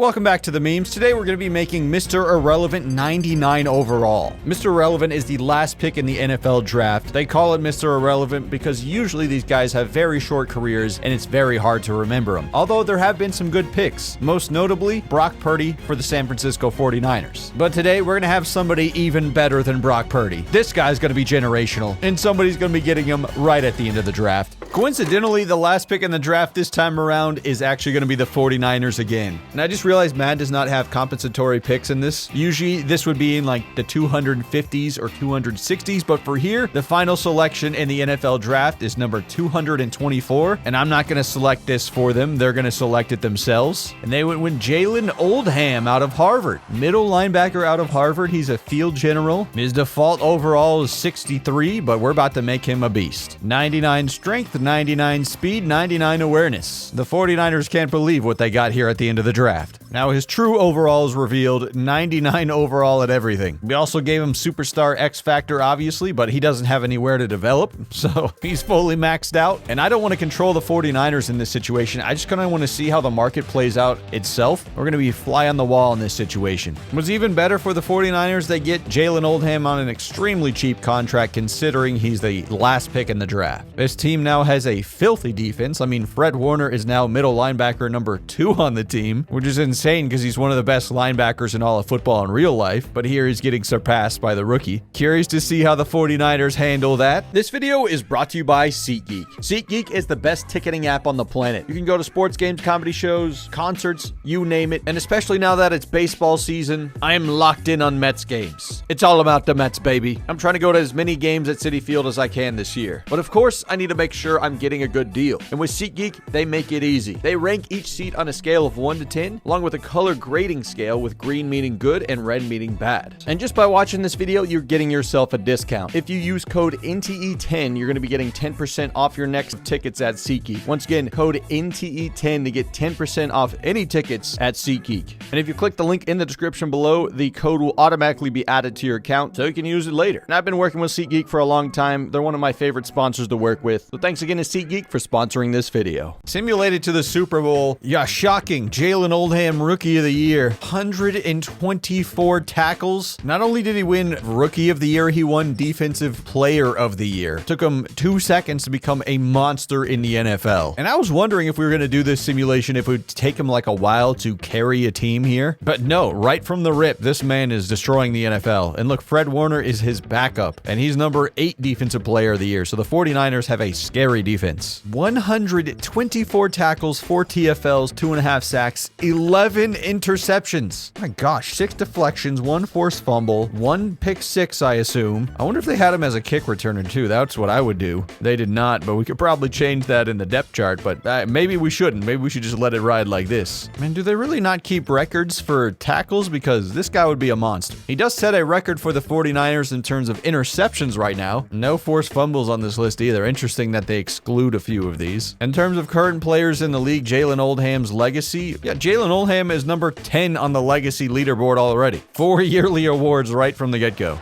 Welcome back to the memes. Today we're going to be making Mr. Irrelevant 99 overall. Mr. Irrelevant is the last pick in the NFL draft. They call it Mr. Irrelevant because usually these guys have very short careers and it's very hard to remember them. Although there have been some good picks, most notably Brock Purdy for the San Francisco 49ers. But today we're going to have somebody even better than Brock Purdy. This guy's going to be generational and somebody's going to be getting him right at the end of the draft. Coincidentally, the last pick in the draft this time around is actually going to be the 49ers again. And I just realized Madden does not have compensatory picks in this. Usually this would be in like the 250s or 260s, but for here, the final selection in the NFL draft is number 224, and I'm not going to select this for them. They're going to select it themselves. And they went with Jalen Oldham out of Harvard. Middle linebacker out of Harvard. He's a field general. His default overall is 63, but we're about to make him a beast. 99 strength, 99 speed, 99 awareness. The 49ers can't believe what they got here at the end of the draft. Now his true overall is revealed, 99 overall at everything. We also gave him Superstar X Factor, obviously, but he doesn't have anywhere to develop, so he's fully maxed out. And I don't want to control the 49ers in this situation. I just kind of want to see how the market plays out itself. We're going to be fly on the wall in this situation. What's even better for the 49ers, they get Jalen Oldham on an extremely cheap contract considering he's the last pick in the draft. This team now has a filthy defense. I mean, Fred Warner is now middle linebacker number 2 on the team, which is insane because he's one of the best linebackers in all of football in real life, but here he's getting surpassed by the rookie. Curious to see how the 49ers handle that. This video is brought to you by SeatGeek. SeatGeek is the best ticketing app on the planet. You can go to sports games, comedy shows, concerts, you name it, and especially now that it's baseball season, I am locked in on Mets games. It's all about the Mets, baby. I'm trying to go to as many games at Citi Field as I can this year, but of course, I need to make sure I'm getting a good deal. And with SeatGeek, they make it easy. They rank each seat on a scale of 1 to 10, along with a color grading scale with green meaning good and red meaning bad. And just by watching this video, you're getting yourself a discount. If you use code NTE10, you're going to be getting 10% off your next tickets at SeatGeek. Once again, code NTE10 to get 10% off any tickets at SeatGeek. And if you click the link in the description below, the code will automatically be added to your account so you can use it later. And I've been working with SeatGeek for a long time. They're one of my favorite sponsors to work with. So thanks again to SeatGeek for sponsoring this video. Simulated to the Super Bowl. Yeah, shocking. Jalen Oldham, Rookie of the Year. 124 tackles. Not only did he win Rookie of the Year, he won Defensive Player of the Year. Took him 2 seconds to become a monster in the NFL. And I was wondering if we were going to do this simulation, if it would take him like a while to carry a team here. But no, right from the rip, this man is destroying the NFL. And look, Fred Warner is his backup, and he's number 8 Defensive Player of the Year. So the 49ers have a scary defense. 124 tackles, 4 TFLs, 2.5 sacks, 11 interceptions. Oh my gosh, 6 deflections, 1 forced fumble, 1 pick 6, I assume. I wonder if they had him as a kick returner too. That's what I would do. They did not, but we could probably change that in the depth chart, but maybe we shouldn't. Maybe we should just let it ride like this. Man, do they really not keep records for tackles? Because this guy would be a monster. He does set a record for the 49ers in terms of interceptions right now. No forced fumbles on this list either. Interesting that they exclude a few of these. In terms of current players in the league, Jalen Oldham's legacy. Yeah, Jalen Oldham is number 10 on the legacy leaderboard already. 4 yearly awards right from the get-go.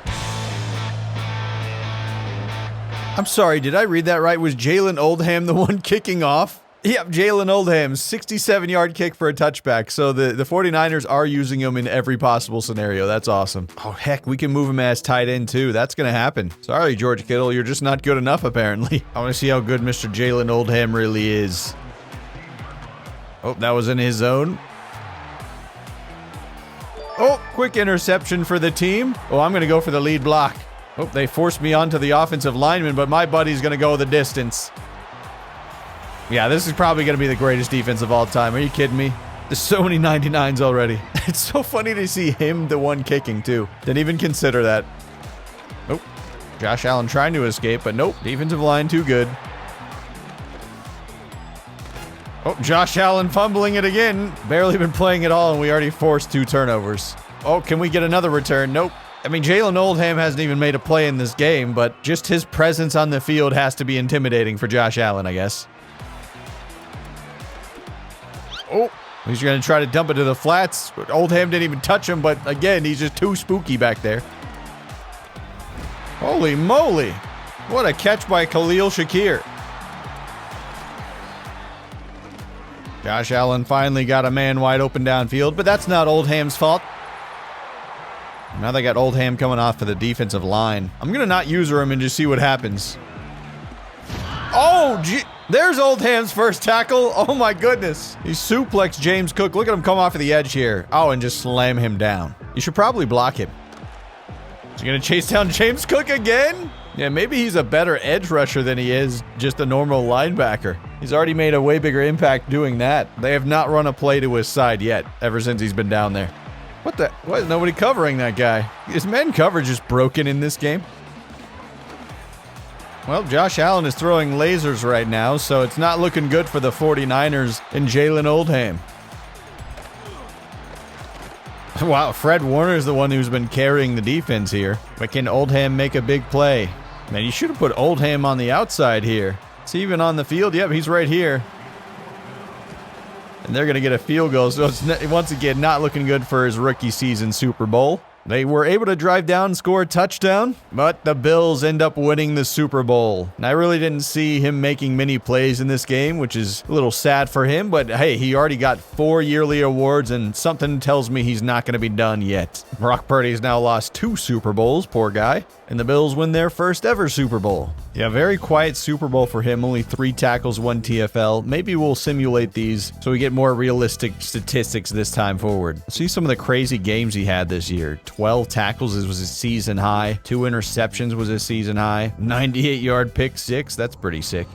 I'm sorry, did I read that right? Was Jalen Oldham the one kicking off? Yep, Jalen Oldham, 67-yard kick for a touchback. So the 49ers are using him in every possible scenario. That's awesome. Oh, heck, we can move him as tight end, too. That's going to happen. Sorry, George Kittle, you're just not good enough, apparently. I want to see how good Mr. Jalen Oldham really is. Oh, that was in his zone. Oh, quick interception for the team. Oh, I'm going to go for the lead block. Oh, they forced me onto the offensive lineman, but my buddy's going to go the distance. Yeah, this is probably going to be the greatest defense of all time. Are you kidding me? There's so many 99s already. It's so funny to see him the one kicking, too. Didn't even consider that. Oh, Josh Allen trying to escape, but nope. Defensive line too good. Oh, Josh Allen fumbling it again. Barely been playing at all, and we already forced 2 turnovers. Oh, can we get another return? Nope. I mean, Jalen Oldham hasn't even made a play in this game, but just his presence on the field has to be intimidating for Josh Allen, I guess. Oh, he's going to try to dump it to the flats. Oldham didn't even touch him, but again, he's just too spooky back there. Holy moly. What a catch by Khalil Shakir. Josh Allen finally got a man wide open downfield, but that's not Oldham's fault. Now they got Oldham coming off for the defensive line. I'm going to not user him and just see what happens. Oh, there's Oldham's first tackle. Oh my goodness. He suplexed James Cook. Look at him come off of the edge here. Oh, and just slam him down. You should probably block him. Is he going to chase down James Cook again? Yeah, maybe he's a better edge rusher than he is just a normal linebacker. He's already made a way bigger impact doing that. They have not run a play to his side yet, ever since he's been down there. Why is nobody covering that guy? Is man coverage just broken in this game? Well, Josh Allen is throwing lasers right now, so it's not looking good for the 49ers and Jalen Oldham. Wow, Fred Warner is the one who's been carrying the defense here. But can Oldham make a big play? Man, you should have put Oldham on the outside here. Is he even on the field? Yep, he's right here. And they're going to get a field goal, so it's once again not looking good for his rookie season Super Bowl. They were able to drive down and score a touchdown, but the Bills end up winning the Super Bowl. And I really didn't see him making many plays in this game, which is a little sad for him, but hey, he already got 4 yearly awards, and something tells me he's not going to be done yet. Brock Purdy's now lost 2 Super Bowls, poor guy, and the Bills win their first ever Super Bowl. Yeah, very quiet Super Bowl for him, only 3 tackles, 1 TFL. Maybe we'll simulate these so we get more realistic statistics this time forward. See some of the crazy games he had this year. 12 tackles was his season high. 2 interceptions was his season high. 98-yard pick 6. That's pretty sick.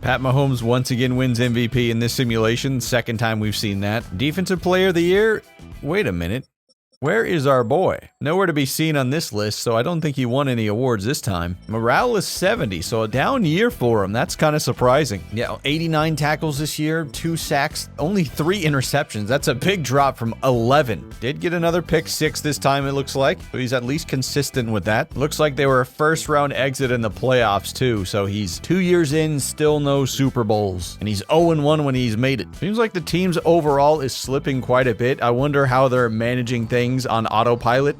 Pat Mahomes once again wins MVP in this simulation. Second time we've seen that. Defensive Player of the Year? Wait a minute. Where is our boy? Nowhere to be seen on this list, so I don't think he won any awards this time. Morale is 70, so a down year for him. That's kind of surprising. Yeah, 89 tackles this year, 2 sacks, only 3 interceptions. That's a big drop from 11. Did get another pick 6 this time, it looks like. So he's at least consistent with that. Looks like they were a first-round exit in the playoffs, too. So he's 2 years in, still no Super Bowls. And he's 0-1 when he's made it. Seems like the team's overall is slipping quite a bit. I wonder how they're managing things on autopilot.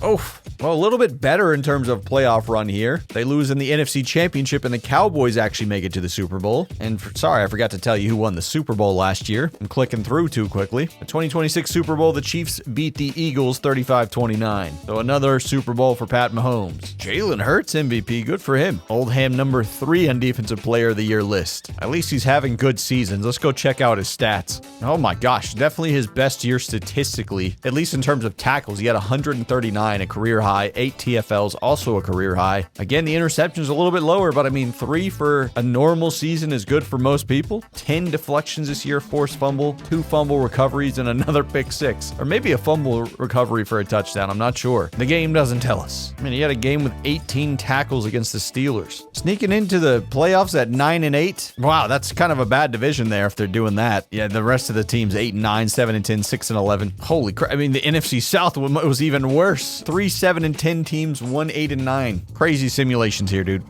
Oh, well, a little bit better in terms of playoff run here. They lose in the NFC Championship, and the Cowboys actually make it to the Super Bowl. And sorry, I forgot to tell you who won the Super Bowl last year. I'm clicking through too quickly. The 2026 Super Bowl, the Chiefs beat the Eagles 35-29. So another Super Bowl for Pat Mahomes. Jalen Hurts MVP, good for him. Oldham number 3 on Defensive Player of the Year list. At least he's having good seasons. Let's go check out his stats. Oh my gosh, definitely his best year statistically, at least in terms of tackles. He had 139. A career high, 8 TFLs, also a career high. Again, the interceptions a little bit lower, but I mean, 3 for a normal season is good for most people. 10 deflections this year, forced fumble, 2 fumble recoveries, and another pick 6. Or maybe a fumble recovery for a touchdown, I'm not sure. The game doesn't tell us. I mean, he had a game with 18 tackles against the Steelers. Sneaking into the playoffs at 9-8. Wow, that's kind of a bad division there if they're doing that. Yeah, the rest of the teams 8-9, 7-10, 6-11. Holy crap, I mean, the NFC South was even worse. 3 7-10 teams, 1 8-9. Crazy simulations here, dude.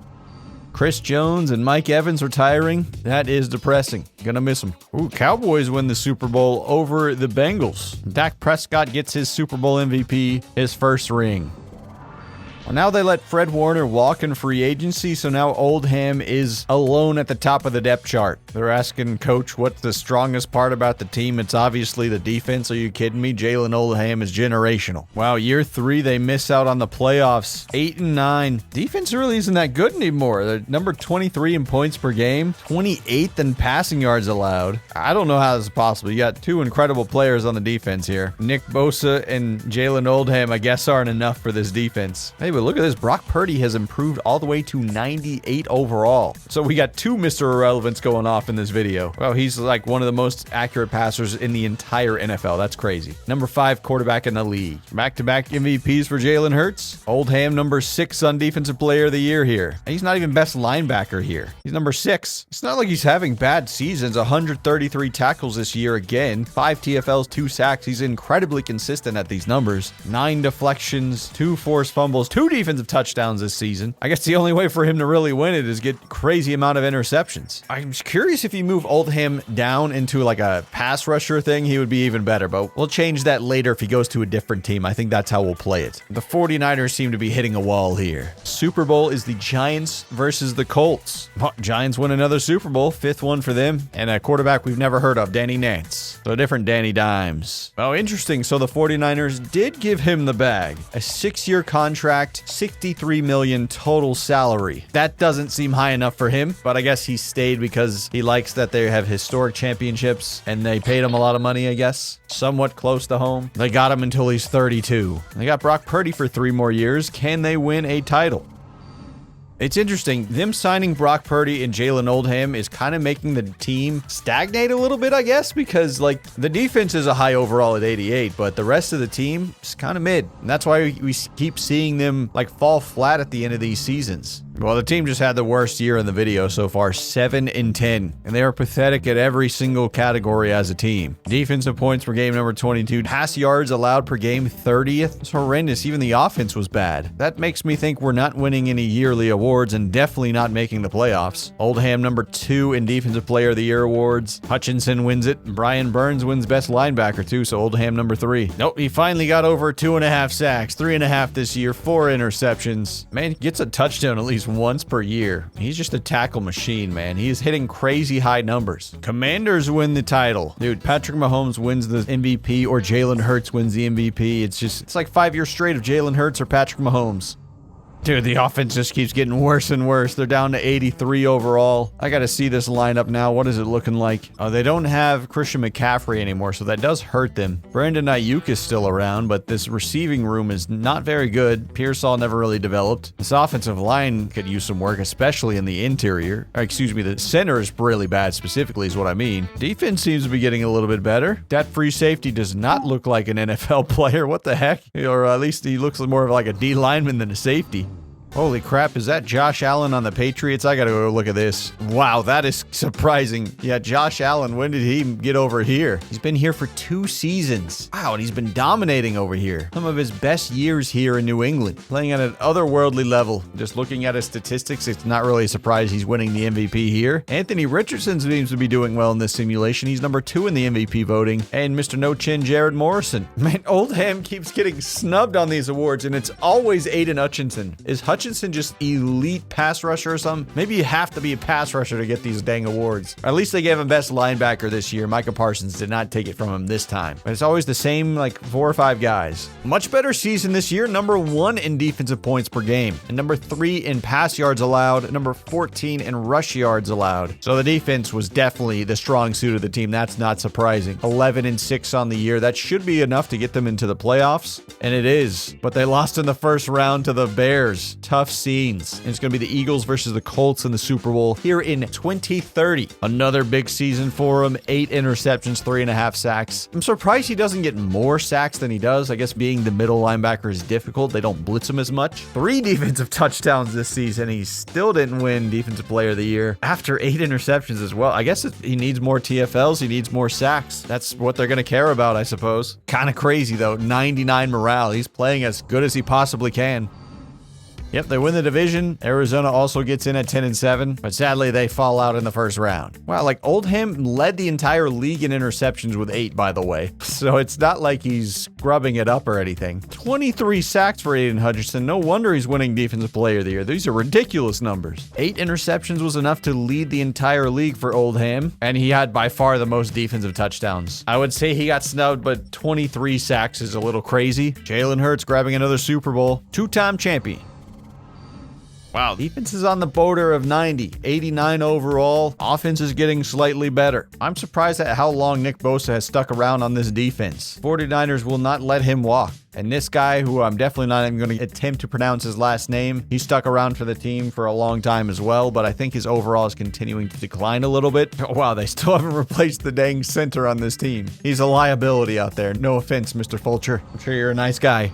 Chris Jones and Mike Evans retiring. That is depressing. Gonna miss them. Ooh, Cowboys win the Super Bowl over the Bengals. Dak Prescott gets his Super Bowl MVP, his first ring. Well, now they let Fred Warner walk in free agency, so now Oldham is alone at the top of the depth chart. They're asking Coach what's the strongest part about the team. It's obviously the defense. Are you kidding me? Jalen Oldham is generational. Wow, year 3, they miss out on the playoffs. 8-9. Defense really isn't that good anymore. They're number 23 in points per game, 28th in passing yards allowed. I don't know how this is possible. You got 2 incredible players on the defense here. Nick Bosa and Jalen Oldham, I guess, aren't enough for this defense. Hey, but look at this. Brock Purdy has improved all the way to 98 overall. So we got 2 Mr. Irrelevance going off in this video. Well, he's like one of the most accurate passers in the entire NFL. That's crazy. Number 5 quarterback in the league. Back-to-back MVPs for Jalen Hurts. Oldham number 6 on Defensive Player of the Year here. He's not even best linebacker here. He's number 6. It's not like he's having bad seasons. 133 tackles this year again. 5 TFLs, 2 sacks. He's incredibly consistent at these numbers. 9 deflections, 2 forced fumbles, 2 2 defensive touchdowns this season. I guess the only way for him to really win it is get crazy amount of interceptions. I'm curious if you move Oldham down into like a pass rusher thing, he would be even better, but we'll change that later if he goes to a different team. I think that's how we'll play it. The 49ers seem to be hitting a wall here. Super Bowl is the Giants versus the Colts. Oh, Giants win another Super Bowl, 5th one for them, and a quarterback we've never heard of, Danny Nance. So a different Danny Dimes. Oh, interesting. So the 49ers did give him the bag. A 6-year contract, $63 million total salary. That doesn't seem high enough for him, but I guess he stayed because he likes that they have historic championships and they paid him a lot of money, I guess. Somewhat close to home. They got him until he's 32. They got Brock Purdy for 3 more years. Can they win a title? It's interesting. Them signing Brock Purdy and Jalen Oldham is kind of making the team stagnate a little bit, I guess, because like the defense is a high overall at 88, but the rest of the team is kind of mid. And that's why we keep seeing them like fall flat at the end of these seasons. Well, the team just had the worst year in the video so far, 7-10, and they are pathetic at every single category as a team. Defensive points per game, number 22. Pass yards allowed per game, 30th. It's horrendous. Even the offense was bad. That makes me think we're not winning any yearly awards and definitely not making the playoffs. Oldham, number 2 in Defensive Player of the Year awards. Hutchinson wins it. Brian Burns wins Best Linebacker too, so Oldham, number 3. Nope, he finally got over 2.5 sacks, 3.5 this year, 4 interceptions. Man, gets a touchdown at least once per year. He's just a tackle machine, man. He is hitting crazy high numbers. Commanders win the title. Dude, Patrick Mahomes wins the MVP or Jalen Hurts wins the MVP. It's like 5 years straight of Jalen Hurts or Patrick Mahomes. Dude, the offense just keeps getting worse and worse. They're down to 83 overall. I got to see this lineup now. What is it looking like? Oh, they don't have Christian McCaffrey anymore, so that does hurt them. Brandon Ayuk is still around, but this receiving room is not very good. Pearsall never really developed. This offensive line could use some work, especially in the interior. Excuse me, the center is really bad specifically is what I mean. Defense seems to be getting a little bit better. That free safety does not look like an NFL player. What the heck? Or at least he looks more of like a D lineman than a safety. Holy crap, is that Josh Allen on the Patriots? I gotta go look at this. Wow, that is surprising. Yeah, Josh Allen, when did he get over here? He's been here for 2 seasons. Wow, and he's been dominating over here. Some of his best years here in New England. Playing at an otherworldly level. Just looking at his statistics, it's not really a surprise he's winning the MVP here. Anthony Richardson seems to be doing well in this simulation. He's number 2 in the MVP voting. And Mr. No Chin, Jared Morrison. Man, Oldham keeps getting snubbed on these awards, and it's always Aiden Hutchinson. Is Hutchinson just elite pass rusher or something? Maybe you have to be a pass rusher to get these dang awards. Or at least they gave him best linebacker this year. Micah Parsons did not take it from him this time. But it's always the same like 4 or 5 guys. Much better season this year. Number 1 in defensive points per game. And number 3 in pass yards allowed. Number 14 in rush yards allowed. So the defense was definitely the strong suit of the team. That's not surprising. 11-6 on the year. That should be enough to get them into the playoffs. And it is. But they lost in the first round to the Bears. Tough scenes. And it's going to be the Eagles versus the Colts in the Super Bowl here in 2030. Another big season for him. 8 interceptions, 3.5 sacks. I'm surprised he doesn't get more sacks than he does. I guess being the middle linebacker is difficult. They don't blitz him as much. 3 defensive touchdowns this season. He still didn't win Defensive Player of the Year after 8 interceptions as well. I guess he needs more TFLs. He needs more sacks. That's what they're going to care about, I suppose. Kind of crazy, though. 99 morale. He's playing as good as he possibly can. Yep, they win the division. Arizona also gets in at 10-7, but sadly they fall out in the first round. Wow, like Oldham led the entire league in interceptions with 8, by the way. So it's not like he's scrubbing it up or anything. 23 sacks for Aiden Hutchinson. No wonder he's winning Defensive Player of the Year. These are ridiculous numbers. 8 interceptions was enough to lead the entire league for Oldham, and he had by far the most defensive touchdowns. I would say he got snubbed, but 23 sacks is a little crazy. Jalen Hurts grabbing another Super Bowl. 2-time champion. Wow, defense is on the border of 90, 89 overall. Offense is getting slightly better. I'm surprised at how long Nick Bosa has stuck around on this defense. 49ers will not let him walk. And this guy, who I'm definitely not even going to attempt to pronounce his last name, he stuck around for the team for a long time as well, but I think his overall is continuing to decline a little bit. Oh, wow, they still haven't replaced the dang center on this team. He's a liability out there. No offense, Mr. Fulcher. I'm sure you're a nice guy.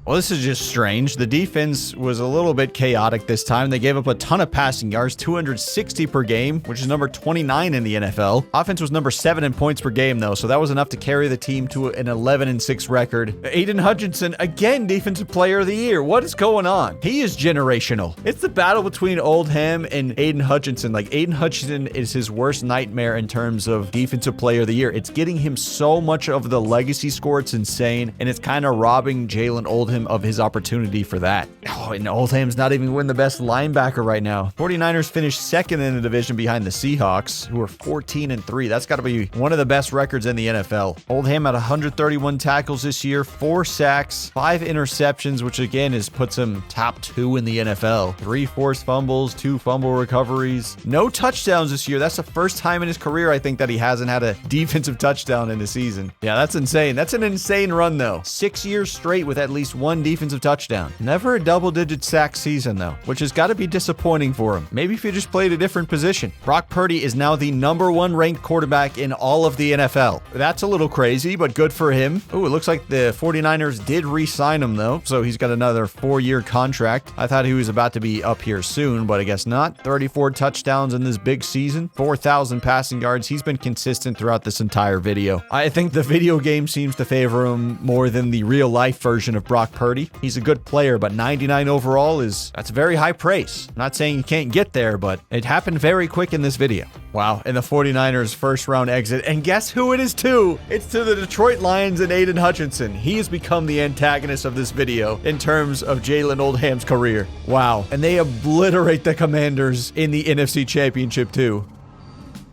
Well, this is just strange. The defense was a little bit chaotic this time. They gave up a ton of passing yards, 260 per game, which is number 29 in the NFL. Offense was number 7 in points per game, though, so that was enough to carry the team to an 11-6 record. Aiden Hutchinson, again, Defensive Player of the Year. What is going on? He is generational. It's the battle between Oldham and Aiden Hutchinson. Like, Aiden Hutchinson is his worst nightmare in terms of Defensive Player of the Year. It's getting him so much of the legacy score. It's insane, and it's kind of robbing Jalen Oldham of his opportunity for that. Oh, and Oldham's not even winning the best linebacker right now. 49ers finished second in the division behind the Seahawks, who are 14-3. That's got to be one of the best records in the NFL. Oldham had 131 tackles this year, 4 sacks, 5 interceptions, which again puts him top 2 in the NFL. 3 forced fumbles, 2 fumble recoveries. No touchdowns this year. That's the first time in his career, I think, that he hasn't had a defensive touchdown in the season. Yeah, that's insane. That's an insane run, though. 6 years straight with at least 1 defensive touchdown. Never a double-digit sack season, though, which has got to be disappointing for him. Maybe if he just played a different position. Brock Purdy is now the #1 ranked quarterback in all of the NFL. That's a little crazy, but good for him. Oh, it looks like the 49ers did re-sign him, though, so he's got another 4-year contract. I thought he was about to be up here soon, but I guess not. 34 touchdowns in this big season, 4,000 passing yards. He's been consistent throughout this entire video. I think the video game seems to favor him more than the real-life version of Brock Purdy. He's a good player, but 99 overall that's very high praise. I'm not saying you can't get there, but it happened very quick in this video. Wow, and the 49ers first round exit, and guess who it is to? It's to the Detroit Lions and Aiden Hutchinson. He has become the antagonist of this video in terms of Jalen Oldham's career. Wow, and they obliterate the Commanders in the NFC Championship too.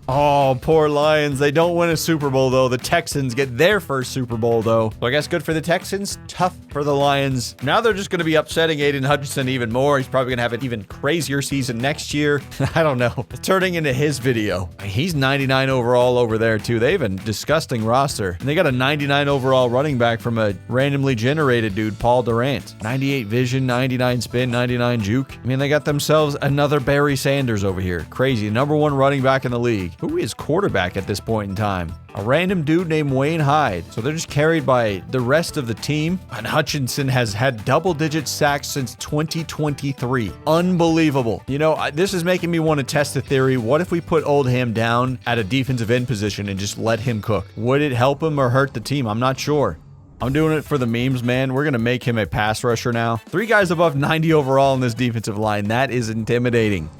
Oh, poor Lions. They don't win a Super Bowl, though. The Texans get their first Super Bowl, though. So I guess good for the Texans, tough for the Lions. Now they're just going to be upsetting Aiden Hutchinson even more. He's probably going to have an even crazier season next year. I don't know. It's turning into his video. He's 99 overall over there, too. They have a disgusting roster. And they got a 99 overall running back from a randomly generated dude, Paul Durant. 98 vision, 99 spin, 99 juke. I mean, they got themselves another Barry Sanders over here. Crazy. #1 running back in the league. Who is quarterback at this point in time? A random dude named Wayne Hyde. So they're just carried by the rest of the team. And Hutchinson has had double-digit sacks since 2023. Unbelievable. You know, this is making me want to test the theory. What if we put Oldham down at a defensive end position and just let him cook? Would it help him or hurt the team? I'm not sure. I'm doing it for the memes, man. We're going to make him a pass rusher now. 3 guys above 90 overall in this defensive line. That is intimidating.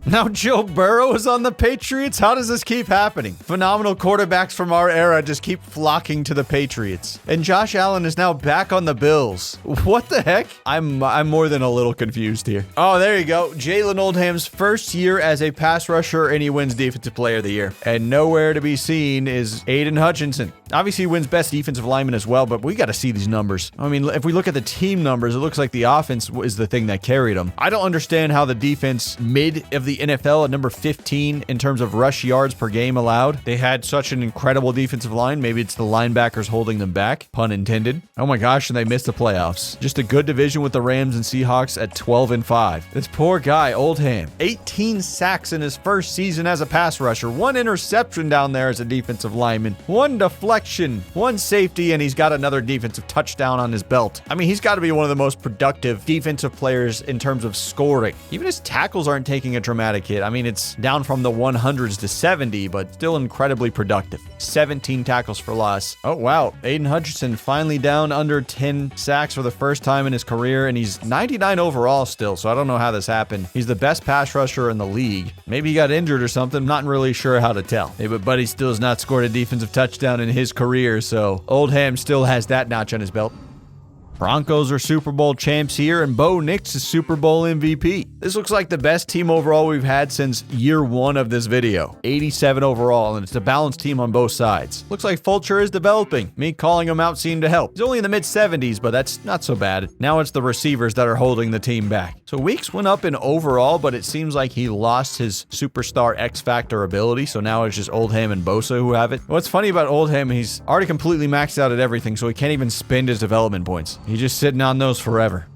Now Joe Burrow is on the Patriots? How does this keep happening? Phenomenal quarterbacks from our era just keep flocking to the Patriots. And Josh Allen is now back on the Bills. What the heck? I'm more than a little confused here. Oh, there you go. Jalen Oldham's first year as a pass rusher, and he wins Defensive Player of the Year. And nowhere to be seen is Aiden Hutchinson. Obviously, he wins Best Defensive Lineman as well, but we got to see these numbers. I mean, if we look at the team numbers, it looks like the offense is the thing that carried them. I don't understand how the defense mid of the NFL at number 15 in terms of rush yards per game allowed. They had such an incredible defensive line. Maybe it's the linebackers holding them back, pun intended. Oh my gosh, and they missed the playoffs. Just a good division with the Rams and Seahawks at 12-5. This poor guy, Oldham, 18 sacks in his first season as a pass rusher, 1 interception down there as a defensive lineman, 1 deflection, 1 safety, and he's got another defensive touchdown on his belt. I mean, he's got to be one of the most productive defensive players in terms of scoring. Even his tackles aren't taking a dramatic hit. I mean, it's down from the 100s to 70, but still incredibly productive. 17 tackles for loss. Oh, wow. Aiden Hutchinson finally down under 10 sacks for the first time in his career, and he's 99 overall still, so I don't know how this happened. He's the best pass rusher in the league. Maybe he got injured or something. Not really sure how to tell. Hey, but Buddy still has not scored a defensive touchdown in his career, so Oldham still has that notch on his belt. Broncos are Super Bowl champs here, and Bo Nix is Super Bowl MVP. This looks like the best team overall we've had since year 1 of this video. 87 overall, and it's a balanced team on both sides. Looks like Fulcher is developing. Me calling him out seemed to help. He's only in the mid-70s, but that's not so bad. Now it's the receivers that are holding the team back. So Weeks went up in overall, but it seems like he lost his superstar X-Factor ability, so now it's just Oldham and Bosa who have it. What's funny about Oldham, he's already completely maxed out at everything, so he can't even spend his development points. He's just sitting on those forever.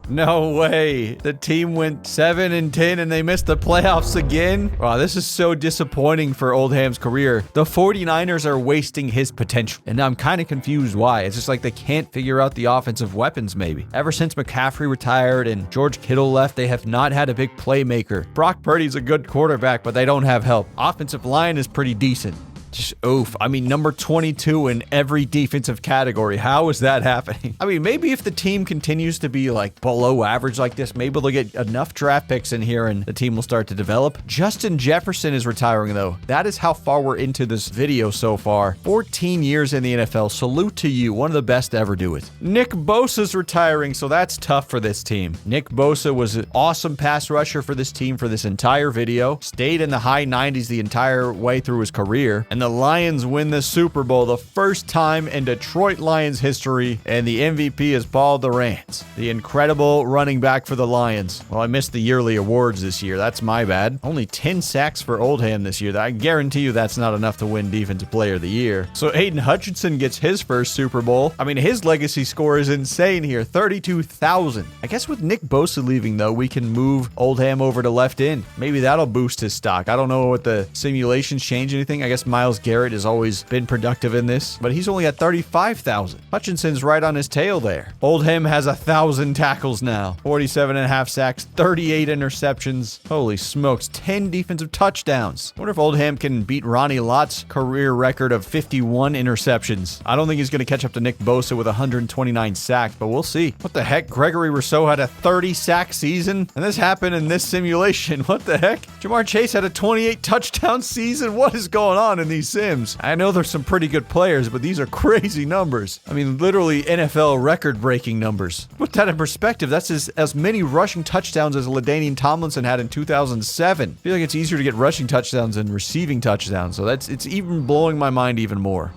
No way. The team went 7-10 and they missed the playoffs again. Wow, this is so disappointing for Oldham's career. The 49ers are wasting his potential. And now I'm kind of confused why. It's just like they can't figure out the offensive weapons maybe. Ever since McCaffrey retired and George Kittle left, they have not had a big playmaker. Brock Purdy's a good quarterback, but they don't have help. Offensive line is pretty decent. Just oof. I mean, number 22 in every defensive category. How is that happening? I mean, maybe if the team continues to be like below average like this, maybe they'll get enough draft picks in here and the team will start to develop. Justin Jefferson is retiring though. That is how far we're into this video so far. 14 years in the NFL. Salute to you. One of the best to ever do it. Nick Bosa's retiring, so that's tough for this team. Nick Bosa was an awesome pass rusher for this team for this entire video. Stayed in the high 90s the entire way through his career. And the Lions win the Super Bowl, the first time in Detroit Lions history, and the MVP is Paul Durant, the incredible running back for the Lions. Well, I missed the yearly awards this year. That's my bad. Only 10 sacks for Oldham this year. I guarantee you that's not enough to win Defensive Player of the Year. So Aiden Hutchinson gets his first Super Bowl. I mean, his legacy score is insane here, 32,000. I guess with Nick Bosa leaving, though, we can move Oldham over to left end. Maybe that'll boost his stock. I don't know what the simulations change anything. I guess Myles Garrett has always been productive in this, but he's only at 35,000. Hutchinson's right on his tail there. Oldham has 1,000 tackles now, 47.5 sacks, 38 interceptions. Holy smokes, 10 defensive touchdowns. I wonder if Oldham can beat Ronnie Lott's career record of 51 interceptions. I don't think he's going to catch up to Nick Bosa with 129 sacks, but we'll see. What the heck? Gregory Rousseau had a 30-sack season, and this happened in this simulation. What the heck? Jamar Chase had a 28-touchdown season. What is going on in these sims? I know there's some pretty good players, but these are crazy numbers. I mean, literally NFL record-breaking numbers. Put that in perspective, that's as many rushing touchdowns as LaDainian Tomlinson had in 2007. I feel like it's easier to get rushing touchdowns than receiving touchdowns, so it's even blowing my mind even more.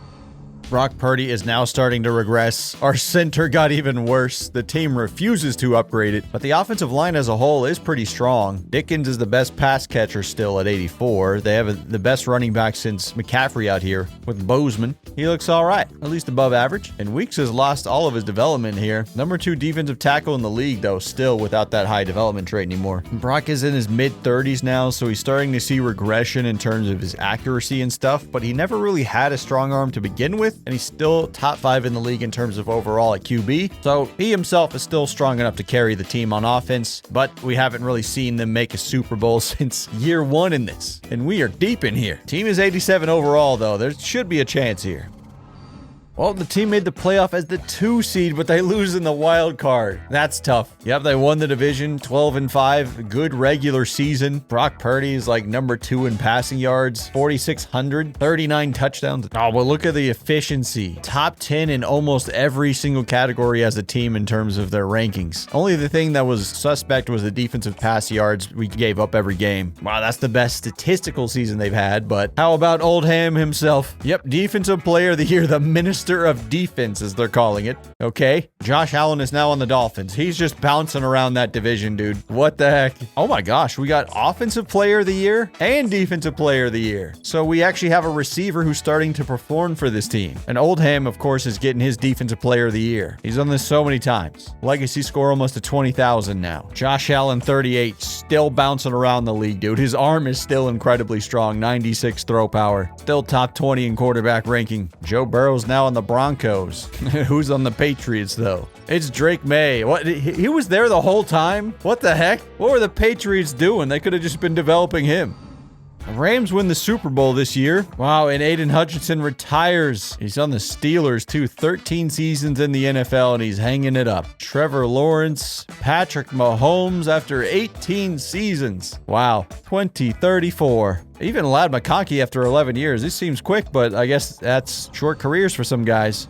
Brock Purdy is now starting to regress. Our center got even worse. The team refuses to upgrade it, but the offensive line as a whole is pretty strong. Dickens is the best pass catcher still at 84. They have the best running back since McCaffrey out here with Bozeman. He looks all right, at least above average. And Weeks has lost all of his development here. Number 2 defensive tackle in the league, though, still without that high development trait anymore. Brock is in his mid-30s now, so he's starting to see regression in terms of his accuracy and stuff, but he never really had a strong arm to begin with. And he's still top 5 in the league in terms of overall at QB. So he himself is still strong enough to carry the team on offense, but we haven't really seen them make a Super Bowl since year 1 in this. And we are deep in here. Team is 87 overall, though. There should be a chance here. Well, the team made the playoff as the 2 seed, but they lose in the wild card. That's tough. Yep, they won the division, 12-5, good regular season. Brock Purdy is like number 2 in passing yards, 4,600, 39 touchdowns. Oh, but look at the efficiency. Top 10 in almost every single category as a team in terms of their rankings. Only the thing that was suspect was the defensive pass yards we gave up every game. Wow, that's the best statistical season they've had, but how about Oldham himself? Yep, Defensive Player of the Year, the Minister of Defense, as they're calling it. Okay, Josh Allen is now on the Dolphins. He's just bouncing around that division, dude. What the heck? Oh my gosh, we got Offensive Player of the Year and Defensive Player of the Year. So we actually have a receiver who's starting to perform for this team. And Oldham, of course, is getting his Defensive Player of the Year. He's done this so many times. Legacy score almost to 20,000 now. Josh Allen, 38, still bouncing around the league, dude. His arm is still incredibly strong, 96 throw power. Still top 20 in quarterback ranking. Joe Burrow's now on the Broncos. Who's on the Patriots, though? It's Drake May. What? He was there the whole time? What the heck? What were the Patriots doing? They could have just been developing him. The Rams win the Super Bowl this year. Wow, and Aiden Hutchinson retires. He's on the Steelers, too. 13 seasons in the NFL, and he's hanging it up. Trevor Lawrence, Patrick Mahomes after 18 seasons. Wow, 2034. Even Ladd McConkey after 11 years. This seems quick, but I guess that's short careers for some guys.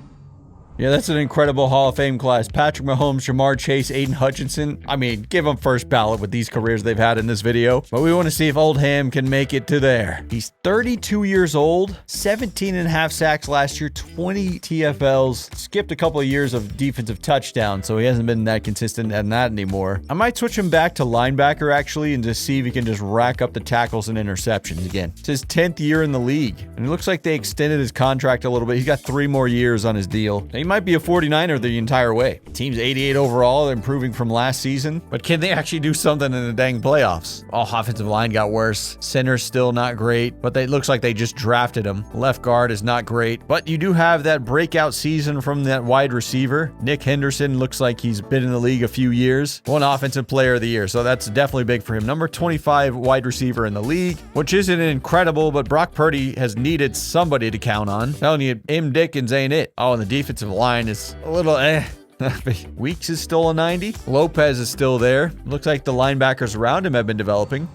Yeah, that's an incredible Hall of Fame class. Patrick Mahomes, Jamar Chase, Aiden Hutchinson. I mean, give them first ballot with these careers they've had in this video. But we want to see if Oldham can make it to there. He's 32 years old, 17.5 sacks last year, 20 TFLs. Skipped a couple of years of defensive touchdowns, so he hasn't been that consistent at that anymore. I might switch him back to linebacker, actually, and just see if he can just rack up the tackles and interceptions again. It's his 10th year in the league, and it looks like they extended his contract a little bit. He's got 3 more years on his deal. He might be a 49er the entire way. Team's 88 overall, improving from last season. But can they actually do something in the dang playoffs? Oh, offensive line got worse. Center's still not great, but it looks like they just drafted him. Left guard is not great, but you do have that breakout season from that wide receiver. Nick Henderson looks like he's been in the league a few years. Won offensive player of the year, so that's definitely big for him. Number 25 wide receiver in the league, which isn't incredible, but Brock Purdy has needed somebody to count on. Telling you, M. Dickens ain't it. Oh, and the defensive line is a little Weeks is still a 90. Lopez is still there. Looks like the linebackers around him have been developing.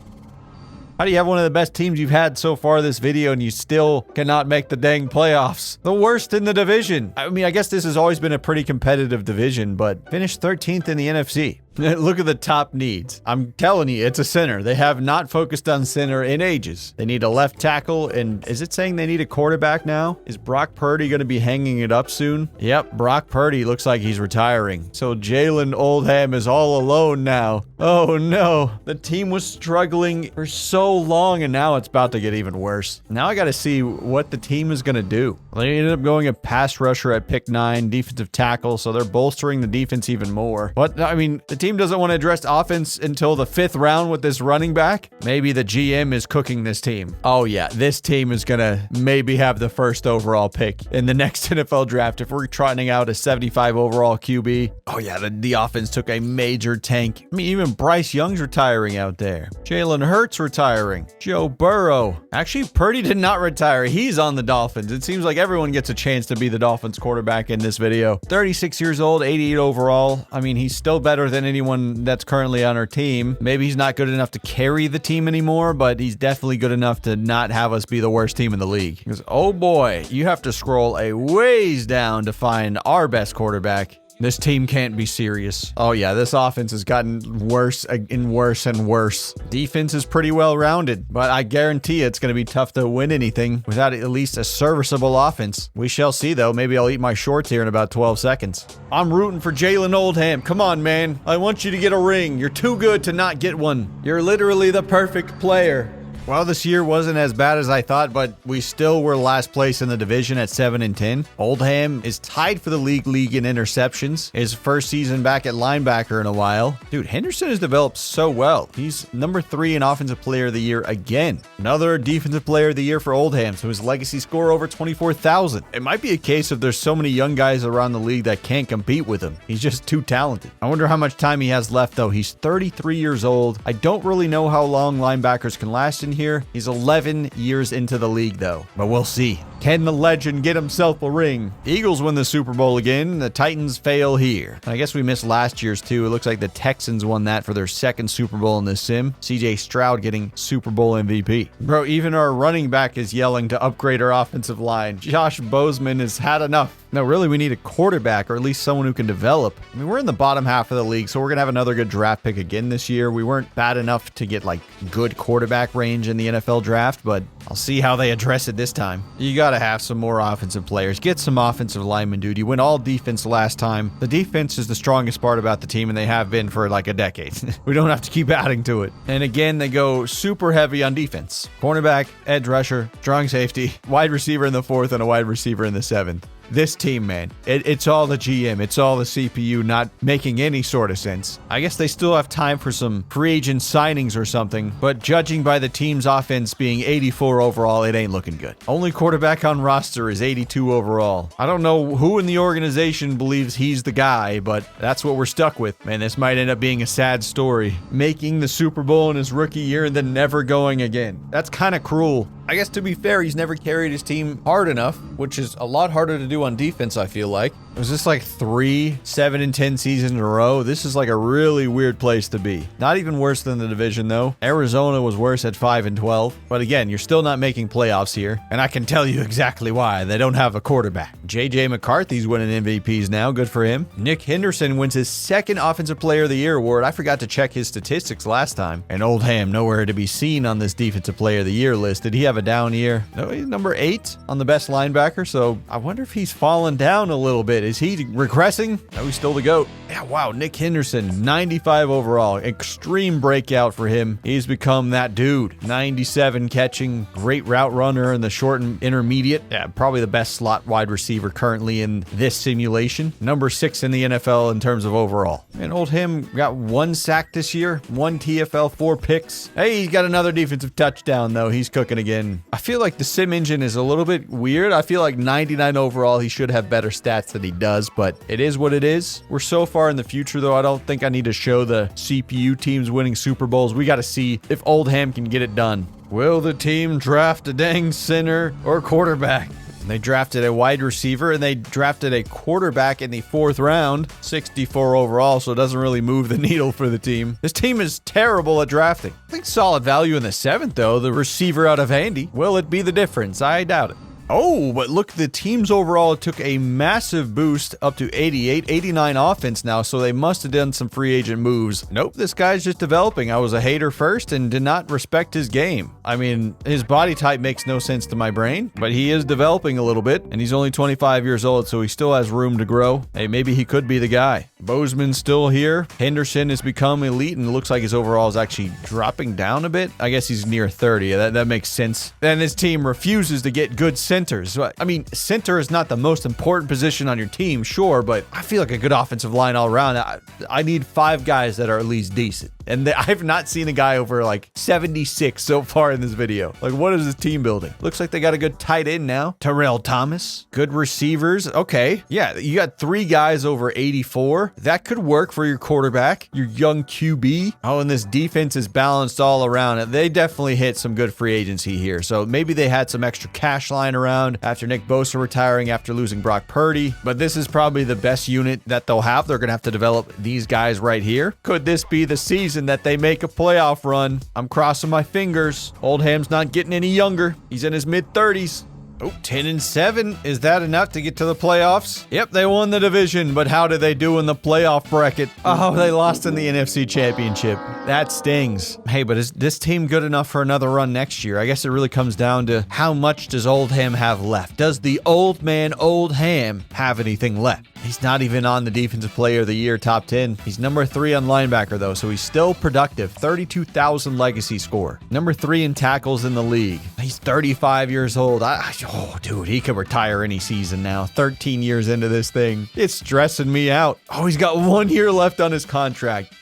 How do you have one of the best teams you've had so far this video and you still cannot make the dang playoffs? The worst in the division. I mean, I guess this has always been a pretty competitive division, but finished 13th in the NFC. Look at the top needs. I'm telling you, it's a center. They have not focused on center in ages. They need a left tackle, and is it saying they need a quarterback now? Is Brock Purdy going to be hanging it up soon? Yep, Brock Purdy looks like he's retiring. So Jalen Oldham is all alone now. Oh no, the team was struggling for so long, and now it's about to get even worse. Now I got to see what the team is going to do. They ended up going a pass rusher at pick 9, defensive tackle, so they're bolstering the defense even more. But, I mean, the team doesn't want to address offense until the 5th round with this running back. Maybe the GM is cooking this team. Oh yeah, this team is gonna maybe have the 1st overall pick in the next NFL draft if we're trotting out a 75 overall QB. Oh yeah, the offense took a major tank. I mean, even Bryce Young's retiring out there. Jalen Hurts retiring. Joe Burrow. Actually, Purdy did not retire. He's on the Dolphins. It seems like everyone gets a chance to be the Dolphins quarterback in this video. 36 years old, 88 overall. I mean, he's still better than anyone that's currently on our team. Maybe he's not good enough to carry the team anymore, but he's definitely good enough to not have us be the worst team in the league. Because, oh boy, you have to scroll a ways down to find our best quarterback. This team can't be serious. Oh yeah, this offense has gotten worse and worse and worse. Defense is pretty well rounded, but I guarantee it's going to be tough to win anything without at least a serviceable offense. We shall see though. Maybe I'll eat my shorts here in about 12 seconds. I'm rooting for Jalen Oldham. Come on, man. I want you to get a ring. You're too good to not get one. You're literally the perfect player. Well, this year wasn't as bad as I thought, but we still were last place in the division at 7-10. Oldham is tied for the league in interceptions. His first season back at linebacker in a while. Dude, Henderson has developed so well. He's number 3 in offensive player of the year again. Another defensive player of the year for Oldham, so his legacy score over 24,000. It might be a case of there's so many young guys around the league that can't compete with him. He's just too talented. I wonder how much time he has left though. He's 33 years old. I don't really know how long linebackers can last in here. He's 11 years into the league though, but we'll see. Can the legend get himself a ring? The Eagles win the Super Bowl again. The Titans fail here. I guess we missed last year's too. It looks like the Texans won that for their 2nd Super Bowl in this sim. CJ Stroud getting Super Bowl MVP. Bro, even our running back is yelling to upgrade our offensive line. Josh Bozeman has had enough. No, really, we need a quarterback or at least someone who can develop. I mean, we're in the bottom half of the league, so we're going to have another good draft pick again this year. We weren't bad enough to get like good quarterback range in the NFL draft, but I'll see how they address it this time. You got to have some more offensive players. Get some offensive linemen, dude. You went all defense last time. The defense is the strongest part about the team, and they have been for like a decade. We don't have to keep adding to it. And again, they go super heavy on defense. Cornerback, edge rusher, strong safety, wide receiver in the 4th, and a wide receiver in the 7th. This team, man, it's all the GM. It's all the CPU not making any sort of sense. I guess they still have time for some free agent signings or something, but judging by the team's offense being 84 overall, it ain't looking good. Only quarterback on roster is 82 overall. I don't know who in the organization believes he's the guy, but that's what we're stuck with. Man, this might end up being a sad story. Making the Super Bowl in his rookie year and then never going again. That's kind of cruel. I guess to be fair, he's never carried his team hard enough, which is a lot harder to do on defense, I feel like. Was this like 3 7-10 seasons in a row? This is like a really weird place to be. Not even worse than the division though. Arizona was worse at 5-12. But again, you're still not making playoffs here. And I can tell you exactly why. They don't have a quarterback. JJ McCarthy's winning MVPs now. Good for him. Nick Henderson wins his 2nd Offensive Player of the Year award. I forgot to check his statistics last time. And Oldham nowhere to be seen on this Defensive Player of the Year list. Did he have a down year? No, he's number 8 on the best linebacker. So I wonder if he's fallen down a little bit. Is he regressing? No, he's still the GOAT. Yeah, wow. Nick Henderson, 95 overall. Extreme breakout for him. He's become that dude. 97 catching, great route runner in the short and intermediate. Yeah, probably the best slot wide receiver currently in this simulation. Number 6 in the NFL in terms of overall. And Oldham got 1 sack this year, 1 TFL, 4 picks. Hey, he's got another defensive touchdown, though. He's cooking again. I feel like the sim engine is a little bit weird. I feel like 99 overall, he should have better stats than he does, but it is what it is. We're so far in the future, though, I don't think I need to show the CPU teams winning Super Bowls. We got to see if Oldham can get it done. Will the team draft a dang center or quarterback? They drafted a wide receiver and they drafted a quarterback in the 4th round, 64 overall, so it doesn't really move the needle for the team. This team is terrible at drafting. I think solid value in the 7th, though. The receiver out of Andy. Will it be the difference? I doubt it. Oh, but look, the teams overall took a massive boost up to 88, 89 offense now, so they must have done some free agent moves. Nope, this guy's just developing. I was a hater first and did not respect his game. I mean, his body type makes no sense to my brain, but he is developing a little bit, and he's only 25 years old, so he still has room to grow. Hey, maybe he could be the guy. Bozeman's still here. Henderson has become elite, and it looks like his overall is actually dropping down a bit. I guess he's near 30. That makes sense. And this team refuses to get good centers. I mean, center is not the most important position on your team, sure, but I feel like a good offensive line all around. I need 5 guys that are at least decent. And I've not seen a guy over like 76 so far in this video. Like, what is this team building? Looks like they got a good tight end now. Terrell Thomas. Good receivers. Okay. Yeah, you got 3 guys over 84. That could work for your quarterback, your young QB. Oh, and this defense is balanced all around. They definitely hit some good free agency here. So maybe they had some extra cash lying around after Nick Bosa retiring after losing Brock Purdy. But this is probably the best unit that they'll have. They're going to have to develop these guys right here. Could this be the season that they make a playoff run? I'm crossing my fingers. Oldham's not getting any younger. He's in his mid-30s. Oh, 10-7. Is that enough to get to the playoffs? Yep, they won the division, but how did they do in the playoff bracket? Oh, they lost in the NFC Championship. That stings. Hey, but is this team good enough for another run next year? I guess it really comes down to how much does Oldham have left? Does the old man Oldham have anything left? He's not even on the Defensive Player of the Year top 10. He's number 3 on linebacker, though, so he's still productive. 32,000 legacy score. Number 3 in tackles in the league. He's 35 years old. Oh, dude, he could retire any season now. 13 years into this thing. It's stressing me out. Oh, he's got 1 year left on his contract.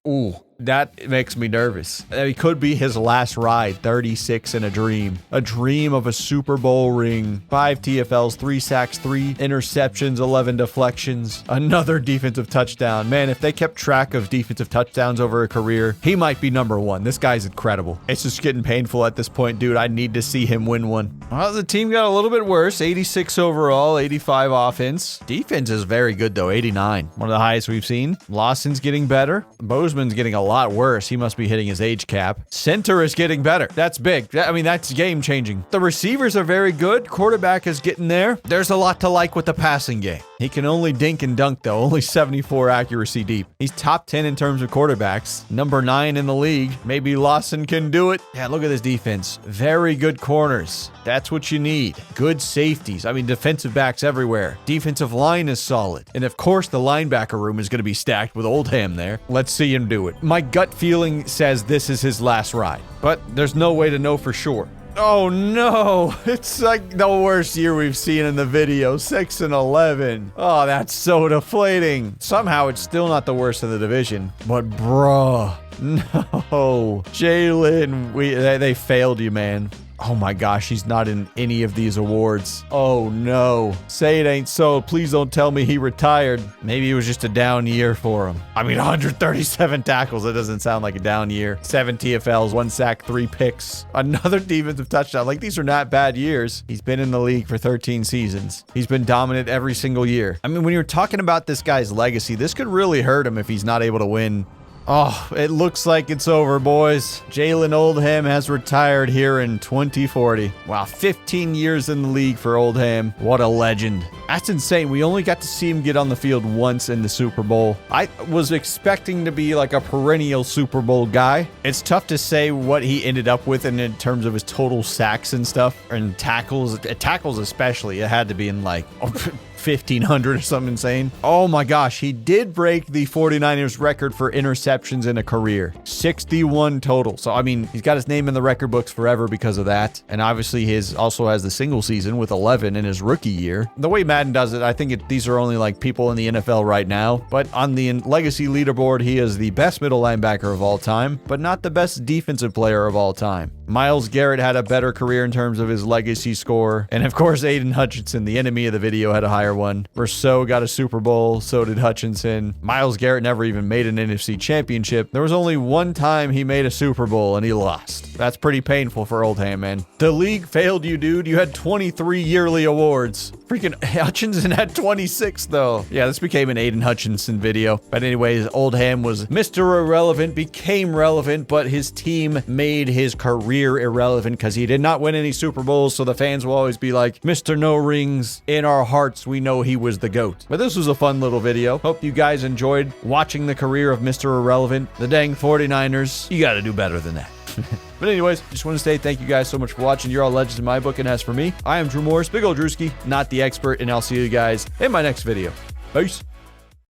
Ooh. That makes me nervous. It could be his last ride. 36 in a dream. A dream of a Super Bowl ring. 5 TFLs, 3 sacks, 3 interceptions, 11 deflections. Another defensive touchdown. Man, if they kept track of defensive touchdowns over a career, he might be number 1. This guy's incredible. It's just getting painful at this point, dude. I need to see him win one. Well, the team got a little bit worse. 86 overall, 85 offense. Defense is very good, though. 89. One of the highest we've seen. Lawson's getting better. Bozeman's getting a lot worse. He must be hitting his age cap. Center is getting better. That's big. I mean, that's game changing. The receivers are very good. Quarterback is getting there. There's a lot to like with the passing game. He can only dink and dunk, though. Only 74 accuracy deep. He's top 10 in terms of quarterbacks. Number 9 in the league. Maybe Lawson can do it. Yeah, look at this defense. Very good corners. That's what you need. Good safeties. I mean, defensive backs everywhere. Defensive line is solid. And of course, the linebacker room is going to be stacked with Oldham there. Let's see him do it. My gut feeling says this is his last ride, but there's no way to know for sure. Oh no, it's like the worst year we've seen in the video, 6-11. Oh, that's so deflating. Somehow it's still not the worst in the division, but bruh, no. Jalen, they failed you, man. Oh my gosh, he's not in any of these awards. Oh no. Say it ain't so. Please don't tell me he retired. Maybe it was just a down year for him. I mean, 137 tackles. That doesn't sound like a down year. 7 TFLs, 1 sack, 3 picks. Another defensive touchdown. Like, these are not bad years. He's been in the league for 13 seasons. He's been dominant every single year. I mean, when you're talking about this guy's legacy, this could really hurt him if he's not able to win. Oh, it looks like it's over, boys. Jalen Oldham has retired here in 2040. Wow, 15 years in the league for Oldham. What a legend. That's insane. We only got to see him get on the field once in the Super Bowl. I was expecting to be like a perennial Super Bowl guy. It's tough to say what he ended up with in terms of his total sacks and stuff, and tackles. Tackles especially. It had to be in like 1,500 or something insane. Oh my gosh, he did break the 49ers record for interceptions in a career. 61 total. So, I mean, he's got his name in the record books forever because of that. And obviously his also has the single season with 11 in his rookie year. The way Madden does it, I think these are only like people in the NFL right now. But on the legacy leaderboard, he is the best middle linebacker of all time, but not the best defensive player of all time. Myles Garrett had a better career in terms of his legacy score. And of course, Aiden Hutchinson, the enemy of the video, had a higher one. Rousseau got a Super Bowl, so did Hutchinson. Myles Garrett never even made an NFC championship. There was only one time he made a Super Bowl and he lost. That's pretty painful for Oldham, man. The league failed you, dude. You had 23 yearly awards. Freaking Hutchinson had 26, though. Yeah, this became an Aiden Hutchinson video. But anyways, Oldham was Mr. Irrelevant, became relevant, but his team made his career irrelevant because he did not win any Super Bowls, so the fans will always be like, Mr. No Rings, in our hearts, we know he was the GOAT. But this was a fun little video. Hope you guys enjoyed watching the career of Mr. Irrelevant. The dang 49ers, you gotta do better than that. But anyways, just want to say thank you guys so much for watching. You're all legends in my book, and as for me, I am Drew Morris, Big Ol' Drewski, not the expert, and I'll see you guys in my next video. Peace.